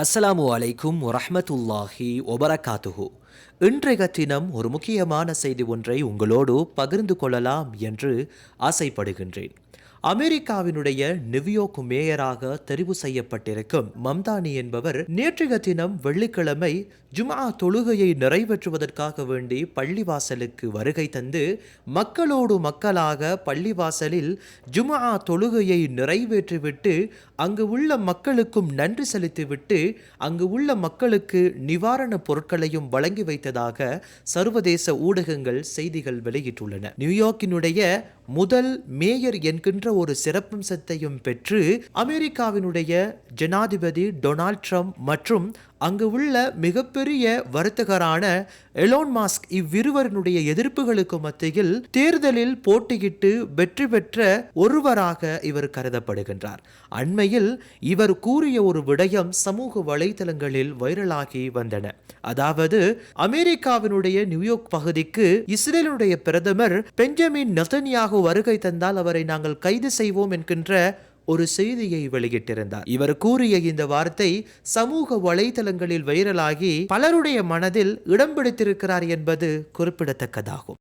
அஸ்ஸலாமு அலைக்கும் வரஹ்மத்துல்லாஹி வபரகாத்துஹு. இன்றைய தினம் ஒரு முக்கியமான செய்தி ஒன்றை உங்களோடு பகிர்ந்து கொள்ளலாம் என்று ஆசைப்படுகின்றேன். அமெரிக்காவினுடைய நியூயார்க் மேயராக தெரிவு செய்யப்பட்டிருக்கும் மம்தானி என்பவர் நேற்றைய தினம் வெள்ளிக்கிழமை ஜும்ஆ தொழுகையை நிறைவேற்றுவதற்காக வேண்டி பள்ளிவாசலுக்கு வருகை தந்து மக்களோடு மக்களாக பள்ளிவாசலில் ஜும்ஆ தொழுகையை நிறைவேற்றிவிட்டு அங்கு உள்ள மக்களுக்கும் நன்றி செலுத்திவிட்டு அங்கு உள்ள மக்களுக்கு நிவாரணப் பொருட்களையும் வழங்கி வைத்ததாக சர்வதேச ஊடகங்கள் செய்திகள் வெளியிட்டுள்ளன. நியூயார்க்கினுடைய முதல் மேயர் என்கின்ற ஒரு சிறப்பம்சத்தையும் பெற்று அமெரிக்காவினுடைய ஜனாதிபதி டொனால்ட் ட்ரம்ப் மற்றும் அங்கு உள்ள மிகப்பெரிய வர்த்தகரான எலோன் மாஸ்க் இவ்விருவரினுடைய எதிர்ப்புகளுக்கு மத்தியில் தேர்தலில் போட்டியிட்டு வெற்றி பெற்ற ஒருவராக இவர் கருதப்படுகின்றார். அண்மையில் இவர் கூறிய ஒரு விடயம் சமூக வலைதளங்களில் வைரலாகி வந்தன. அதாவது அமெரிக்காவினுடைய நியூயார்க் பகுதிக்கு இஸ்ரேலுடைய பிரதமர் பெஞ்சமின் நெதன்யாகு வருகை தந்தால் அவரை நாங்கள் கைது செய்வோம் என்கின்ற ஒரு செய்தியை வெளியிட்டிருந்தார். இவர் கூறிய இந்த வார்த்தை சமூக வலைதளங்களில் வைரலாகி பலருடைய மனதில் இடம் பிடித்திருக்கிறார் என்பது குறிப்பிடத்தக்கதாகும்.